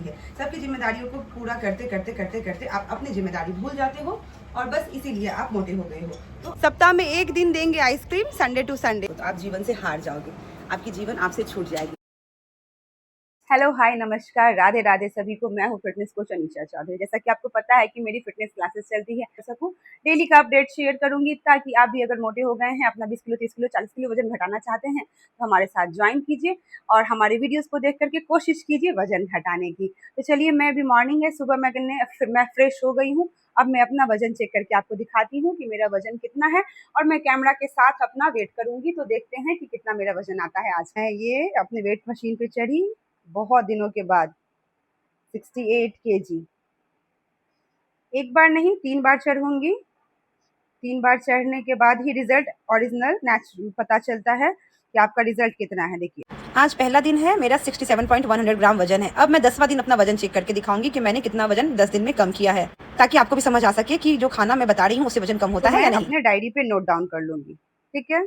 है। सबकी जिम्मेदारियों को पूरा करते करते करते करते आप अपनी जिम्मेदारी भूल जाते हो और बस इसीलिए आप मोटे हो गए हो। तो सप्ताह में एक दिन देंगे आइसक्रीम, संडे टू संडे, तो आप जीवन से हार जाओगे, आपकी जीवन आपसे छूट जाएगी। हेलो, हाय, नमस्कार, राधे राधे सभी को। मैं हूँ फिटनेस कोच अनीशा चौधरी। जैसा कि आपको पता है कि मेरी फिटनेस क्लासेस चलती है, सकूँ डेली का अपडेट शेयर करूंगी ताकि आप भी अगर मोटे हो गए हैं, अपना 20 किलो 30 किलो 40 किलो वजन घटाना चाहते हैं तो हमारे साथ ज्वाइन कीजिए और हमारे वीडियोस को देख करके कोशिश कीजिए वजन घटाने की। तो चलिए, मैं भी मॉर्निंग है, सुबह मैं फ्रेश हो गई हूँ। अब मैं अपना वजन चेक करके आपको दिखाती हूँ कि मेरा वजन कितना है और मैं कैमरा के साथ अपना वेट करूंगी, तो देखते हैं कि कितना मेरा वजन आता है। आज मैं ये अपने वेट मशीन पे चढ़ी बहुत दिनों के बाद, 68 केजी। एक बार नहीं, 3 बार चढ़ूंगी। 3 बार चढ़ने के बाद ही रिजल्ट ओरिजिनल नेचुरल पता चलता है कि आपका रिजल्ट कितना है। देखिए, आज पहला दिन है, मेरा 67.100 ग्राम वजन है। अब मैं 10वां दिन अपना वजन चेक करके दिखाऊंगी कि मैंने कितना वजन 10 दिन में कम किया है, ताकि आपको भी समझ आ सके कि जो खाना मैं बता रही हूँ उससे वजन कम होता है या नहीं। अपने डायरी पे नोट डाउन कर लूंगी, ठीक है।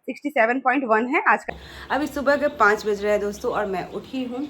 67.1 है आज का। अभी सुबह के 5 बज रहे हैं दोस्तों और मैं उठी हूँ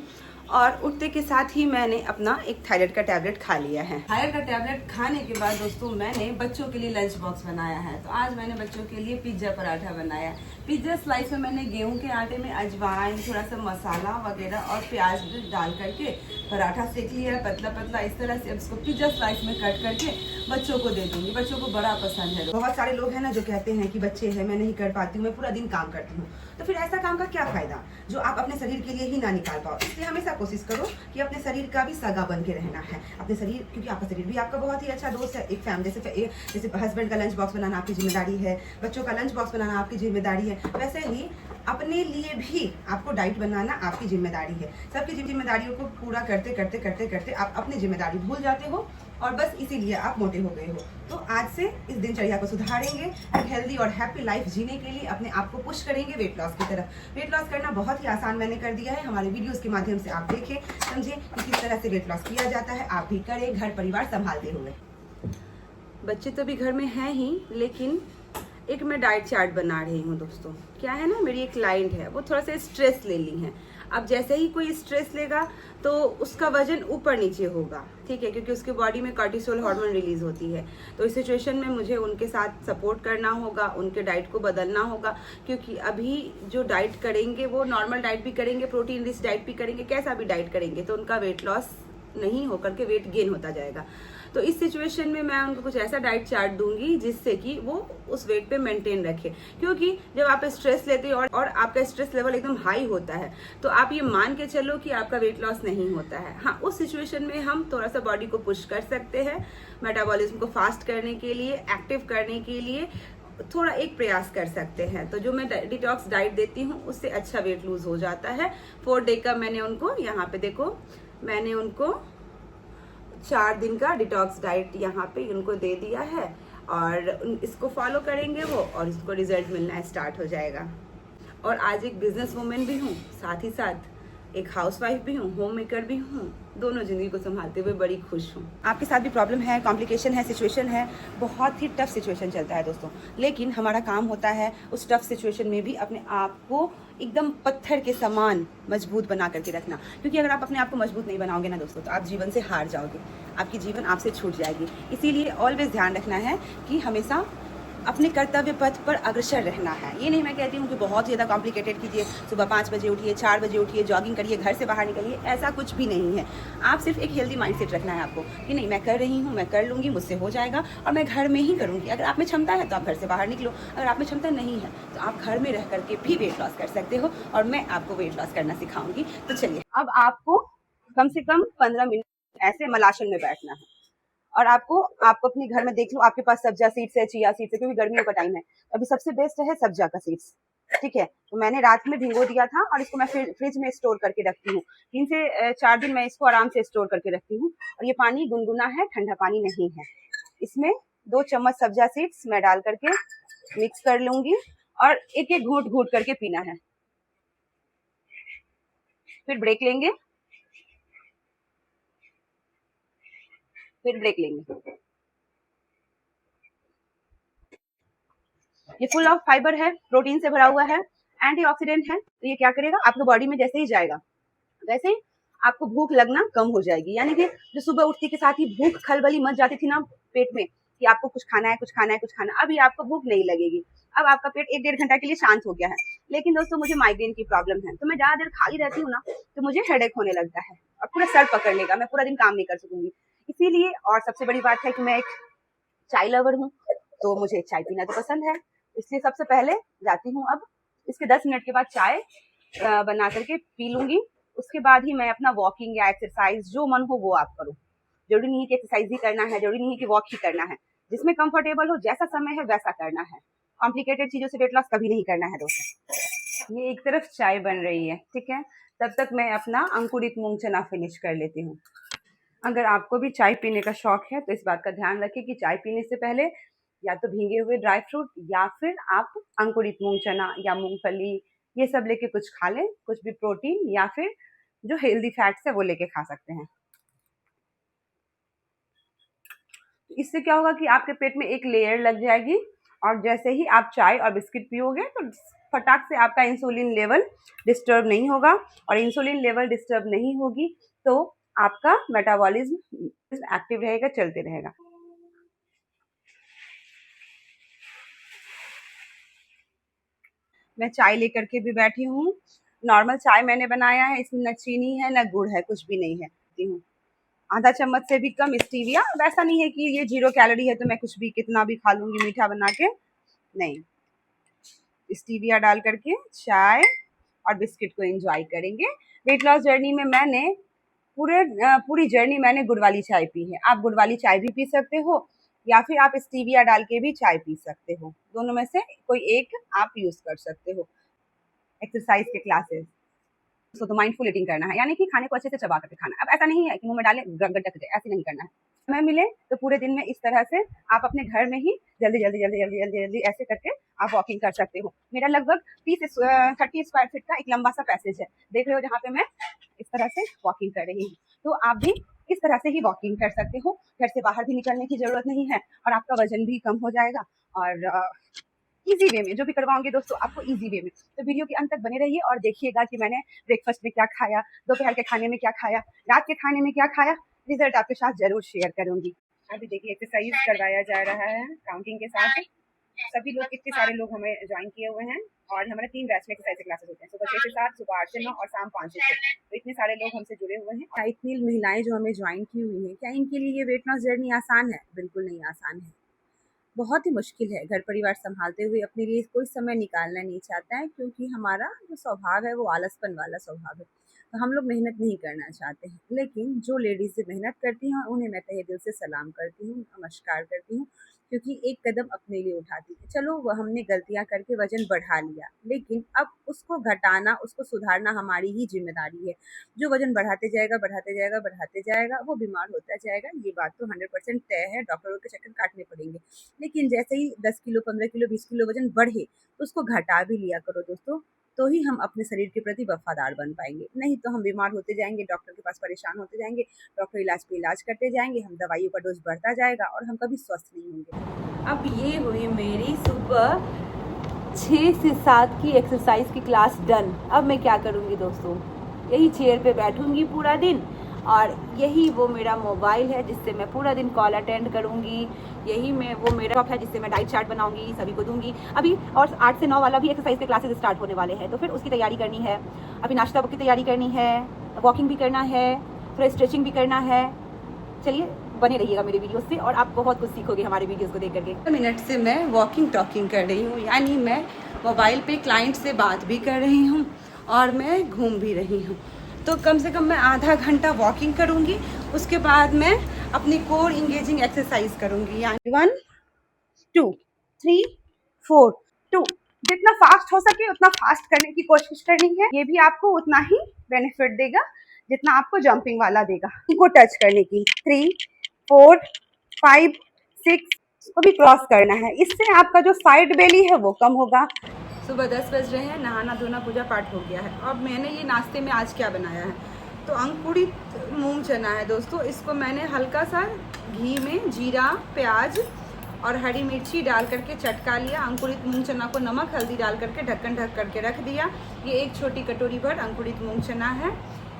और उठते के साथ ही मैंने अपना एक थायराइड का टैबलेट खा लिया है। थायराइड का टैबलेट खाने के बाद दोस्तों मैंने बच्चों के लिए लंच बॉक्स बनाया है। तो आज मैंने बच्चों के लिए पिज्जा पराठा बनाया। पिज्जा स्लाइस में मैंने गेहूं के आटे में अजवाइन, थोड़ा सा मसाला वगैरह और प्याज डाल करके पराठा सेक लिया है पतला पतला इस तरह से। अब इसको पिज्जा स्लाइस में कट करके बच्चों को दे दूंगी। बच्चों को बड़ा पसंद है। बहुत सारे लोग हैं ना जो कहते हैं कि बच्चे हैं, मैं नहीं कर पाती हूँ, मैं पूरा दिन काम करती हूँ। तो फिर ऐसा काम का क्या फायदा जो आप अपने शरीर के लिए ही ना निकाल पाओ। इसलिए हमेशा कोशिश करो कि अपने शरीर का भी सगा बन के रहना है। अपने शरीर, क्योंकि आपका शरीर भी आपका बहुत ही अच्छा दोस्त है। एक फैमिली जैसे हस्बैंड का लंच बॉक्स बनाना आपकी जिम्मेदारी है, बच्चों का लंच बॉक्स बनाना आपकी जिम्मेदारी है, वैसे ही अपने लिए भी आपको डाइट बनाना आपकी जिम्मेदारी है। सबकी जिम्मेदारियों को पूरा करते करते करते करते आप अपनी जिम्मेदारी भूल जाते हो और बस इसीलिए आप मोटे हो गए हो। तो आज से इस दिनचर्या को सुधारेंगे, एक हेल्दी और हैप्पी लाइफ जीने के लिए अपने आप को पुश करेंगे वेट लॉस की तरफ। वेट लॉस करना बहुत ही आसान मैंने कर दिया है। हमारे वीडियोस के माध्यम से आप देखें, समझें कि किस तरह से वेट लॉस किया जाता है। आप भी करें, घर परिवार संभालते हुए। बच्चे तो भी घर में हैं ही, लेकिन एक मैं डाइट चार्ट बना रही हूँ दोस्तों। क्या है ना, मेरी एक क्लाइंट है, वो थोड़ा सा स्ट्रेस ले ली है। अब जैसे ही कोई स्ट्रेस लेगा तो उसका वजन ऊपर नीचे होगा, ठीक है, क्योंकि उसके बॉडी में कार्टिसोल हार्मोन रिलीज होती है। तो इस सिचुएशन में मुझे उनके साथ सपोर्ट करना होगा, उनके डाइट को बदलना होगा। क्योंकि अभी जो डाइट करेंगे वो नॉर्मल डाइट भी करेंगे, प्रोटीन रिच डाइट भी करेंगे, कैसा भी डाइट करेंगे, तो उनका वेट लॉस नहीं होकर के वेट गेन होता जाएगा। तो इस सिचुएशन में मैं उनको कुछ ऐसा डाइट चार्ट दूंगी जिससे कि वो उस वेट पे मेंटेन रखे। क्योंकि जब आप स्ट्रेस लेते हो और आपका स्ट्रेस लेवल एकदम हाई होता है तो आप ये मान के चलो कि आपका वेट लॉस नहीं होता है। हाँ, उस सिचुएशन में हम थोड़ा सा बॉडी को पुश कर सकते हैं, मेटाबॉलिज्म को फास्ट करने के लिए, एक्टिव करने के लिए थोड़ा एक प्रयास कर सकते हैं। तो जो मैं डिटॉक्स डाइट देती हूँ उससे अच्छा वेट लूज हो जाता है। 4 डे का मैंने उनको, यहाँ पे देखो, मैंने उनको 4 दिन का डिटॉक्स डाइट यहाँ पे उनको दे दिया है और इसको फॉलो करेंगे वो और इसको रिजल्ट मिलना स्टार्ट हो जाएगा। और आज एक बिजनेस वुमेन भी हूँ, साथ ही साथ एक हाउसवाइफ भी हूँ, होम मेकर भी हूँ। दोनों जिंदगी को संभालते हुए बड़ी खुश हूँ। आपके साथ भी प्रॉब्लम है, कॉम्प्लिकेशन है, सिचुएशन है, बहुत ही टफ सिचुएशन चलता है दोस्तों। लेकिन हमारा काम होता है उस टफ सिचुएशन में भी अपने आप को एकदम पत्थर के समान मजबूत बना करके रखना। क्योंकि अगर आप अपने आप को मजबूत नहीं बनाओगे ना दोस्तों तो आप जीवन से हार जाओगे, आपकी जीवन आपसे छूट जाएगी। इसीलिए ऑलवेज ध्यान रखना है कि हमेशा अपने कर्तव्य पथ पर अग्रसर रहना है। ये नहीं मैं कहती हूँ कि बहुत ज़्यादा कॉम्प्लिकेटेड कीजिए, सुबह 5 बजे उठिए, 4 बजे उठिए, जॉगिंग करिए, घर से बाहर निकलिए, ऐसा कुछ भी नहीं है। आप सिर्फ एक हेल्दी माइंडसेट रखना है आपको कि नहीं, मैं कर रही हूँ, मैं कर लूँगी, मुझसे हो जाएगा और मैं घर में ही करूँगी। अगर आप में क्षमता है तो आप घर से बाहर निकलो, अगर आप में क्षमता नहीं है तो आप घर में रह करके भी वेट लॉस कर सकते हो और मैं आपको वेट लॉस करना सिखाऊंगी। तो चलिए, अब आपको कम से कम 15 मिनट ऐसे मलासन में बैठना है और आप अपने घर में देख लो, आपके पास सब्जा सीड्स है, चिया सीड्स है, क्योंकि गर्मियों का टाइम है। अभी सबसे बेस्ट है सब्जा का सीड्स, ठीक है। तो मैंने रात में भिगो दिया था और इसको मैं फ्रिज में स्टोर करके रखती हूँ। 3 से 4 दिन मैं इसको आराम से स्टोर करके रखती हूँ। और ये पानी गुनगुना है, ठंडा पानी नहीं है। इसमें 2 चम्मच सब्जा सीड्स मैं डाल करके मिक्स कर लूंगी और एक एक घूट घूट करके पीना है। फिर ब्रेक लेंगे, ये फुल ऑफ फाइबर है, प्रोटीन से भरा हुआ है, एंटीऑक्सीडेंट है। तो ये क्या करेगा, आपके बॉडी में जैसे ही जाएगा वैसे ही आपको भूख लगना कम हो जाएगी। यानी कि जो सुबह उठने के साथ ही भूख खलबली मच जाती थी ना पेट में कि आपको कुछ खाना है, कुछ खाना है, कुछ खाना है, अभी आपको भूख नहीं लगेगी। अब आपका पेट 1-1.5 घंटा के लिए शांत हो गया है। लेकिन दोस्तों मुझे माइग्रेन की प्रॉब्लम है, तो मैं ज्यादा देर खाली रहती हूँ ना तो मुझे हेडेक होने लगता है और पूरा सर पकड़ लेगा, मैं पूरा दिन काम नहीं कर सकूंगी। इसीलिए और सबसे बड़ी बात है कि मैं एक चाय लवर हूँ, तो मुझे चाय पीना तो पसंद है। इसलिए सबसे पहले जाती हूँ, अब इसके 10 मिनट के बाद चाय बना करके पी लूंगी। उसके बाद ही मैं अपना वॉकिंग या एक्सरसाइज जो मन हो वो आप करो। जरूरी नहीं है कि एक्सरसाइज ही करना है, जरूरी नहीं है कि वॉक ही करना है, जिसमें कंफर्टेबल हो, जैसा समय है वैसा करना है। कॉम्प्लिकेटेड चीजों से वेट लॉस कभी नहीं करना है दोस्तों। ये एक तरफ चाय बन रही है, ठीक है, तब तक मैं अपना अंकुरित मूंग चना फिनिश कर लेती हूँ। अगर आपको भी चाय पीने का शौक है तो इस बात का ध्यान रखें कि चाय पीने से पहले या तो भीगे हुए ड्राई फ्रूट या फिर आप अंकुरित मूंग चना या मूंगफली ये सब लेके कुछ खा लें, कुछ भी प्रोटीन या फिर जो हेल्दी फैट्स है वो लेके खा सकते हैं। इससे क्या होगा कि आपके पेट में एक लेयर लग जाएगी और जैसे ही आप चाय और बिस्किट पियोगे तो फटाक से आपका इंसुलिन लेवल डिस्टर्ब नहीं होगा, और इंसुलिन लेवल डिस्टर्ब नहीं होगी तो आपका मेटाबॉलिज्म एक्टिव रहेगा, चलते रहेगा। मैं चाय लेकर के भी बैठी हूँ। नॉर्मल चाय मैंने बनाया है, इसमें न चीनी है न गुड़ है, कुछ भी नहीं है। आधा चम्मच से भी कम स्टीविया। वैसा नहीं है कि ये 0 कैलोरी है तो मैं कुछ भी कितना भी खा लूंगी मीठा बना के, नहीं। स्टीविया डाल करके चाय और बिस्किट को एंजॉय करेंगे। वेट लॉस जर्नी में मैंने पूरी जर्नी मैंने गुड़ वाली चाय पी है। आप गुड़ वाली चाय भी पी सकते हो या फिर आप स्टीविया डाल के भी चाय पी सकते हो, दोनों में से कोई एक आप यूज कर सकते हो। एक्सरसाइज के क्लासेस तो माइंडफुल ईटिंग करना है, यानी कि खाने को अच्छे से चबा करके खाना। अब ऐसा नहीं है कि मुंह में डाले गड्ढा जाए, ऐसे नहीं करना है। समय मिले तो पूरे दिन में इस तरह से आप अपने घर में ही जल्दी जल्दी जल्दी जल्दी जल्दी जल्दी ऐसे करके आप वॉकिंग कर सकते हो। मेरा लगभग 30 स्क्वायर फीट का एक लंबा सा पैसेज है, देख रहे हो, जहाँ पे मैं इस तरह से वॉकिंग कर रही हूँ। तो आप भी इस तरह से ही वॉकिंग कर सकते हो। घर से बाहर भी निकलने की जरूरत नहीं है और आपका वजन भी कम हो जाएगा और इजी वे में जो भी करवाऊंगी दोस्तों आपको इजी वे में। तो वीडियो के अंत तक बने रहिए और देखिएगा कि मैंने ब्रेकफास्ट में क्या खाया, दोपहर के खाने में क्या खाया, रात के खाने में क्या खाया। रिजल्ट आपके साथ जरूर शेयर करूंगी। अभी देखिए एक्सरसाइज करवाया जा रहा है काउंटिंग के साथ। सभी लोग, कितने सारे लोग हमें ज्वाइन किए हुए हैं और हमारे 3 बैच में एक्सरसाइज क्लासेस होते हैं, सुबह 6 से 7, सुबह 8 से 9 और शाम 5 से 6। तो इतने सारे लोग हमसे जुड़े हुए हैं। इतनी महिलाएं जो हमें ज्वाइन की हुई हैं, क्या इनके लिए ये वेट लॉस जर्नी आसान है? बिल्कुल नहीं आसान है, बहुत ही मुश्किल है। घर परिवार संभालते हुए अपने लिए कोई समय निकालना नहीं चाहता है, क्योंकि हमारा जो स्वभाव है वो आलसपन वाला स्वभाव है। तो हम लोग मेहनत नहीं करना चाहते हैं। लेकिन जो लेडीज़ मेहनत करती हैं उन्हें मैं तहे दिल से सलाम करती हूँ, नमस्कार करती हूँ, क्योंकि एक कदम अपने लिए उठाती है। चलो वो हमने गलतियाँ करके वजन बढ़ा लिया, लेकिन अब उसको घटाना, उसको सुधारना हमारी ही जिम्मेदारी है। जो वजन बढ़ाते जाएगा बढ़ाते जाएगा बढ़ाते जाएगा वो बीमार होता जाएगा, ये बात तो 100% तय है। डॉक्टरों के चक्कर काटने पड़ेंगे। लेकिन जैसे ही 10 किलो, 15 किलो, 20 किलो वजन बढ़े तो उसको घटा भी लिया करो दोस्तों, तो ही हम अपने शरीर के प्रति वफादार बन पाएंगे। नहीं तो हम बीमार होते जाएंगे, डॉक्टर के पास परेशान होते जाएंगे, डॉक्टर इलाज पे इलाज करते जाएंगे, हम दवाइयों का डोज बढ़ता जाएगा और हम कभी स्वस्थ नहीं होंगे। अब ये हुई मेरी सुबह 6 से 7 की एक्सरसाइज की क्लास डन। अब मैं क्या करूँगी दोस्तों, यही चेयर पे बैठूंगी पूरा दिन और यही वो मेरा मोबाइल है जिससे मैं पूरा दिन कॉल अटेंड करूंगी। यही वो मेरा लैपटॉप है जिससे मैं डाइट चार्ट बनाऊंगी, सभी को दूंगी। अभी और 8 से 9 वाला भी एक्सरसाइज के क्लासेस स्टार्ट होने वाले हैं, तो फिर उसकी तैयारी करनी है। अभी नाश्ता की तैयारी करनी है, वॉकिंग भी करना है, थोड़ा स्ट्रेचिंग भी करना है। चलिए बने रहिएगा मेरे वीडियो से और आप बहुत कुछ सीखोगे हमारे वीडियोस को देख करके। मिनट से मैं वॉकिंग टॉकिंग कर रही हूँ, यानी मैं मोबाइल पे क्लाइंट से बात भी कर रही हूँ और मैं घूम भी रही हूँ। तो कम से कम मैं आधा घंटा वॉकिंग करूँगी, उसके बाद मैं अपनी कोर इंगेजिंग एक्सरसाइज करूँगी, यानी 1 2 3 4 2। जितना फास्ट हो सके उतना फास्ट करने की कोशिश करनी है। ये भी आपको उतना ही बेनिफिट देगा जितना आपको जंपिंग वाला देगा। इनको टच करने की 3 4 5 6 को भी क्रॉस करना है। इससे आपका जो साइड बेली है वो कम होगा। सुबह 10 बज रहे हैं, नहाना धोना पूजा पाठ हो गया है। अब मैंने ये नाश्ते में आज क्या बनाया है, तो अंकुरित मूंग चना है दोस्तों। इसको मैंने हल्का सा घी में जीरा, प्याज और हरी मिर्ची डाल करके चटका लिया। अंकुरित मूंग चना को नमक हल्दी डाल करके ढक्कन ढक करके रख दिया। ये 1 छोटी कटोरी भर अंकुरित मूंग चना है।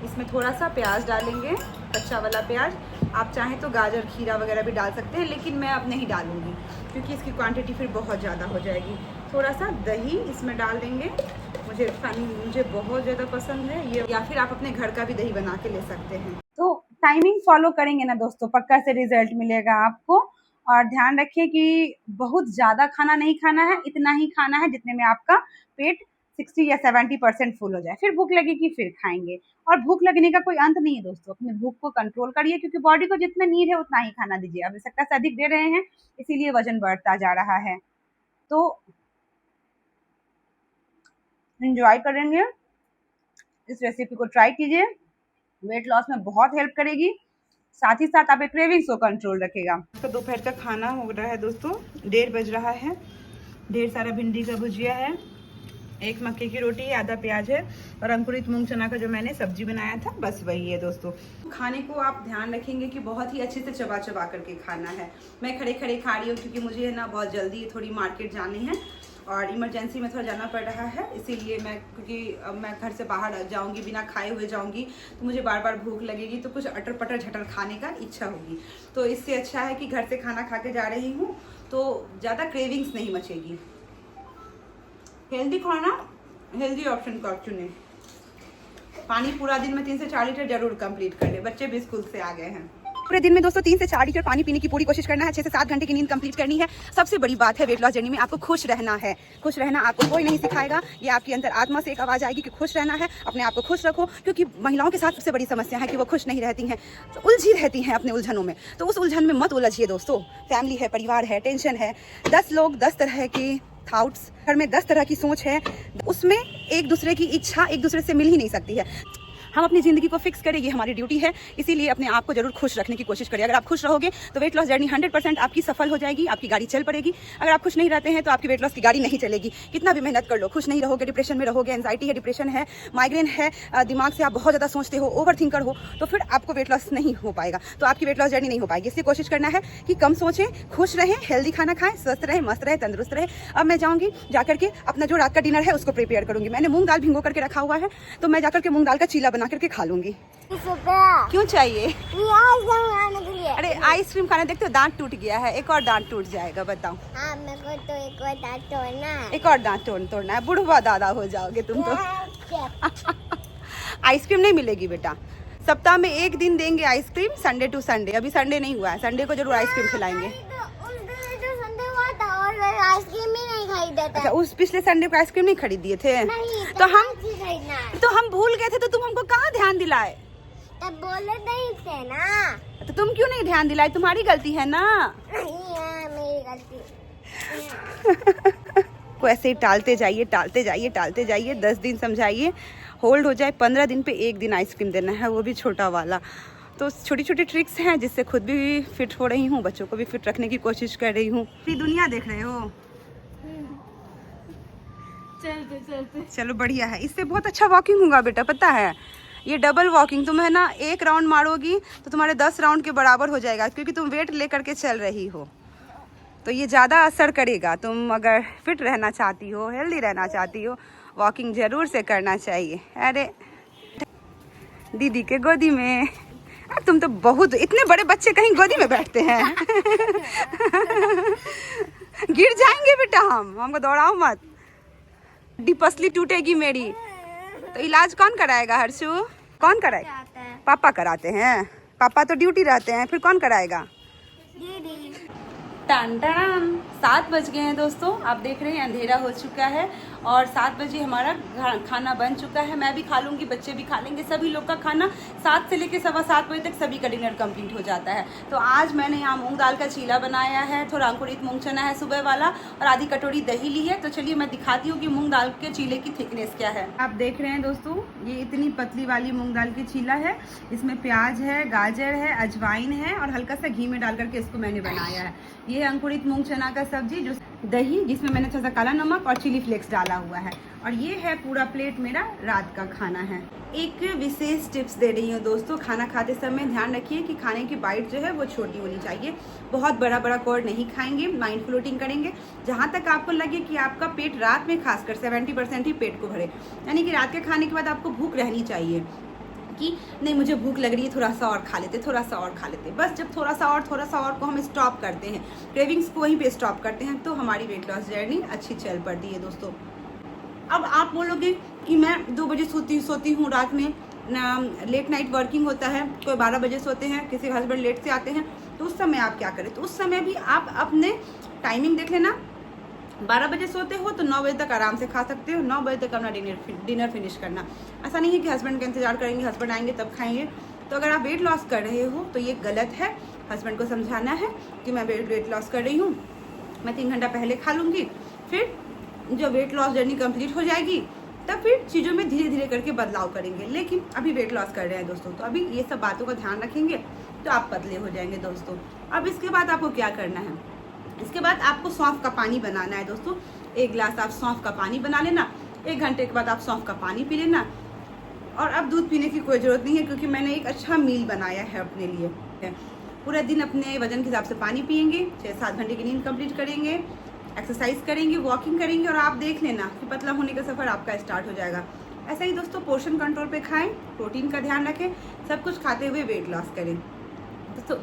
इसमें थोड़ा सा प्याज डालेंगे, कच्चा वाला प्याज। आप चाहें तो गाजर खीरा वगैरह भी डाल सकते हैं, लेकिन मैं अब नहीं डालूँगी क्योंकि इसकी क्वांटिटी फिर बहुत ज़्यादा हो जाएगी। थोड़ा सा दही इसमें डाल देंगे, मुझे बहुत ज़्यादा पसंद है ये, या फिर आप अपने घर का भी दही बना के ले सकते हैं। तो टाइमिंग फॉलो करेंगे ना दोस्तों, पक्का से रिजल्ट मिलेगा आपको। और ध्यान रखिए कि बहुत ज़्यादा खाना नहीं खाना है, इतना ही खाना है जितने में आपका पेट 60 या 70% फुल हो जाए। फिर भूख लगेगी फिर खाएंगे, और भूख लगने का कोई अंत नहीं है दोस्तों। अपने भूख को कंट्रोल करिए, क्योंकि बॉडी को जितना नीड है उतना ही खाना दीजिए। आवश्यकता से अधिक दे रहे हैं, इसीलिए वजन बढ़ता जा रहा है। तो एंजॉय करेंगे, इस रेसिपी को ट्राई कीजिए, वेट लॉस में बहुत हेल्प करेगी, साथ ही साथ आपके क्रेविंग्स को कंट्रोल रखेगा। तो दोपहर का खाना हो रहा है दोस्तों, 1:30 बज रहा है। ढेर सारा भिंडी का भुजिया है, एक मक्के की रोटी है, आधा प्याज है, और अंकुरित मूंग चना का जो मैंने सब्जी बनाया था, बस वही है दोस्तों। खाने को आप ध्यान रखेंगे कि बहुत ही अच्छे से चबा चबा करके खाना है। मैं खड़े खड़े खा रही हूँ क्योंकि मुझे है ना बहुत जल्दी थोड़ी मार्केट जानी है और इमरजेंसी में थोड़ा जाना पड़ रहा है, इसीलिए क्योंकि अब मैं घर से बाहर जाऊंगी, बिना खाए हुए जाऊंगी तो मुझे बार बार भूख लगेगी, तो कुछ अटर पटर झटर खाने का इच्छा होगी। तो इससे अच्छा है कि घर से खाना खा के जा रही हूँ तो ज़्यादा क्रेविंग्स नहीं मचेगी। हेल्दी खाना, हेल्दी ऑप्शन का चुने। पानी पूरा दिन में 3 से 4 लीटर जरूर कंप्लीट कर ले, बच्चे भी स्कूल से आ गए हैं। पूरे दिन में दोस्तों 3 से 4 लीटर पानी पीने की पूरी कोशिश करना है, 6 से 7 घंटे की नींद कंप्लीट करनी है। सबसे बड़ी बात है वेट लॉस जर्नी में, आपको खुश रहना है। खुश रहना आपको कोई नहीं सिखाएगा, ये आपकी अंदर आत्मा से एक आवाज़ आएगी कि खुश रहना है, अपने आप को खुश रखो। क्योंकि महिलाओं के साथ सबसे बड़ी समस्या है कि वो खुश नहीं रहती हैं, तो उलझी रहती हैं अपने उलझनों में। तो उस उलझन में मत उलझिए दोस्तों। फैमिली है, परिवार है, टेंशन है, 10 लोग 10 तरह के थाट्स, घर में 10 तरह की सोच है, उसमें एक दूसरे की इच्छा एक दूसरे से मिल ही नहीं सकती है। हम अपनी ज़िंदगी को फिक्स करें, ये हमारी ड्यूटी है, इसीलिए अपने आप को जरूर खुश रखने की कोशिश करिए। अगर आप खुश रहोगे तो वेट लॉस जर्नी 100% आपकी सफल हो जाएगी, आपकी गाड़ी चल पड़ेगी। अगर आप खुश नहीं रहते हैं तो आपकी वेट लॉस की गाड़ी नहीं चलेगी, कितना भी मेहनत कर लो, खुश नहीं रहोगे, डिप्रेशन में रहोगे, एंजाइटी है, डिप्रेशन है, माइग्रेन है, दिमाग से आप बहुत ज़्यादा सोचते हो, ओवर थिंकर हो, तो फिर आपको वेट लॉस नहीं हो पाएगा, तो आपकी वेट लॉस जर्नी नहीं हो पाएगी। इसलिए कोशिश करना है कि कम सोचें, खुश रहें, हेल्दी खाना खाएं, स्वस्थ रहें, मस्त रहें, तंदुरुस्त रहें। अब मैं जाऊँगी, जाकर के अपना जो रात का डिनर है उसको प्रिपेयर करूँगी। मैंने मूंग दाल भिंगो करके रखा हुआ है, तो मैं जाकर के मूंग दाल का चीला बना करके खा लूँगी। क्यों चाहिए? अरे आइसक्रीम खाने, देखते हो दांत टूट गया है, एक और दांत टूट जाएगा, बताओ। हाँ, मेरे को तो एक और दांत तोड़ना है। एक और दांत तोड़ना है, बुढ़वा दादा हो जाओगे तुम तो। आइसक्रीम नहीं मिलेगी बेटा, सप्ताह में 1 दिन देंगे आइसक्रीम, संडे टू संडे। अभी संडे नहीं हुआ है, संडे को जरूर आइसक्रीम खिलाएंगे। आइसक्रीम ही नहीं खरीदे थे। अच्छा, उस पिछले संडे को आइसक्रीम नहीं खरीद दिए थे? नहीं, तो हम भूल गए थे, तो तुम हमको कहाँ ध्यान दिलाए? तब बोले नहीं थे ना। तो तुम क्यों नहीं ध्यान दिलाए? तुम्हारी गलती है ना। नहीं है मेरी गलती। को ऐसे ही टालते जाइए, टालते जाइए, टालते जाइए। 10 दिन समझाइए, होल्ड हो जाए। 15 दिन पे 1 दिन आइसक्रीम देना है, वो भी छोटा वाला। तो छोटी छोटी ट्रिक्स हैं जिससे खुद भी फिट हो रही हूँ, बच्चों को भी फिट रखने की कोशिश कर रही हूँ। दुनिया देख रहे हो? चलते चलते चलो बढ़िया है, इससे बहुत अच्छा वॉकिंग होगा बेटा, पता है। ये डबल वॉकिंग, तुम है ना 1 राउंड मारोगी तो तुम्हारे 10 राउंड के बराबर हो जाएगा, क्योंकि तुम वेट लेकर के चल रही हो, तो ये ज़्यादा असर करेगा। तुम अगर फिट रहना चाहती हो, हेल्दी रहना चाहती हो, वॉकिंग ज़रूर से करना चाहिए। अरे दीदी के गोदी में, तुम तो बहुत, इतने बड़े बच्चे कहीं गोदी में बैठते हैं। गिर जाएंगे बेटा, हमको दौड़ाओ मत, हड्डी पसली टूटेगी मेरी। तो इलाज कौन कराएगा हर्षु? कौन कराएगा? पापा कराते हैं, पापा तो ड्यूटी रहते हैं, फिर कौन कराएगा? दीदी। टान टान 7 बज गए हैं दोस्तों, आप देख रहे हैं अंधेरा हो चुका है और 7 बजे हमारा खाना बन चुका है। मैं भी खा लूँगी, बच्चे भी खा लेंगे, सभी लोग का खाना 7 से लेकर 7:15 बजे तक सभी का डिनर कंप्लीट हो जाता है। तो आज मैंने यहाँ मूंग दाल का चीला बनाया है, थोड़ा अंकुरित मूंग चना है सुबह वाला, और आधी कटोरी दही ली है। तो चलिए मैं दिखाती हूँ कि मूंग दाल के चीले की थिकनेस क्या है। आप देख रहे हैं दोस्तों, ये इतनी पतली वाली मूंग दाल की चीला है, इसमें प्याज है, गाजर है, अजवाइन है और हल्का सा घी में डाल करके इसको मैंने बनाया है। ये अंकुरित मूंग चना का सब्जी, जो दही जिसमें मैंने थोड़ा सा काला नमक और चिली फ्लेक्स डाला हुआ है, और ये है पूरा प्लेट मेरा रात का खाना है। एक विशेष टिप्स दे रही हूँ दोस्तों, खाना खाते समय ध्यान रखिए कि खाने की बाइट जो है वो छोटी होनी चाहिए। बहुत बड़ा बड़ा कॉर्ड नहीं खाएंगे, माइंडफुल ईटिंग करेंगे। जहाँ तक आपको लगे कि आपका पेट रात में खासकर 70% ही पेट को भरे, यानी कि रात के खाने के बाद आपको भूख रहनी चाहिए। कि नहीं मुझे भूख लग रही है, थोड़ा सा और खा लेते, थोड़ा सा और खा लेते। बस जब थोड़ा सा और को हम स्टॉप करते हैं, क्रेविंग्स को वहीं पे स्टॉप करते हैं, तो हमारी वेट लॉस जर्नी अच्छी चल पड़ती है दोस्तों। अब आप बोलोगे कि मैं 2 बजे सोती हूँ रात में, लेट नाइट वर्किंग होता है, कोई 12 बजे सोते हैं, किसी हस्बैंड लेट से आते हैं, तो उस समय आप क्या करें? तो उस समय भी आप अपने टाइमिंग देख लेना। 12 बजे सोते हो तो 9 बजे तक आराम से खा सकते हो, 9 बजे तक अपना डिनर फिनिश करना। ऐसा नहीं है कि हस्बैंड का इंतजार करेंगे, हस्बैंड आएंगे तब खाएंगे। तो अगर आप वेट लॉस कर रहे हो तो ये गलत है। हस्बैंड को समझाना है कि मैं वेट लॉस कर रही हूँ, मैं 3 घंटा पहले खा लूँगी, फिर जब वेट लॉस जर्नी कंप्लीट हो जाएगी तब फिर चीज़ों में धीरे धीरे करके बदलाव करेंगे। लेकिन अभी वेट लॉस कर रहे हैं दोस्तों, तो अभी ये सब बातों का ध्यान रखेंगे तो आप पतले हो जाएंगे दोस्तों। अब इसके बाद आपको क्या करना है? इसके बाद आपको सौंफ का पानी बनाना है दोस्तों। 1 गिलास आप सौंफ का पानी बना लेना, 1 घंटे के बाद आप सौंफ का पानी पी लेना। और अब दूध पीने की कोई ज़रूरत नहीं है, क्योंकि मैंने एक अच्छा मील बनाया है अपने लिए। पूरा दिन अपने वजन के हिसाब से पानी पियेंगे, 6-7 घंटे की नींद कंप्लीट करेंगे, एक्सरसाइज करेंगे, वॉकिंग करेंगे, और आप देख लेना कि पतला होने का सफ़र आपका स्टार्ट हो जाएगा। ऐसा ही दोस्तों पोर्शन कंट्रोल पे खाएं, प्रोटीन का ध्यान रखें, सब कुछ खाते हुए वेट लॉस करें।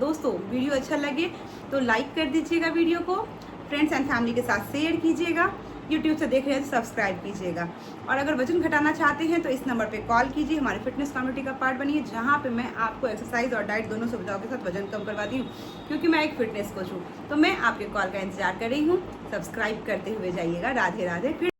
दोस्तों वीडियो अच्छा लगे तो लाइक कर दीजिएगा, वीडियो को फ्रेंड्स एंड फैमिली के साथ शेयर कीजिएगा, यूट्यूब से देख रहे हैं तो सब्सक्राइब कीजिएगा। और अगर वजन घटाना चाहते हैं तो इस नंबर पे कॉल कीजिए, हमारे फिटनेस कम्युनिटी का पार्ट बनिए, जहाँ पे मैं आपको एक्सरसाइज और डाइट दोनों सुविधाओं के साथ वजन कम करवाती हूँ, क्योंकि मैं एक फिटनेस कोच हूँ। तो मैं आपके कॉल का इंतजार कर रही हूँ, सब्सक्राइब करते हुए जाइएगा। राधे राधे।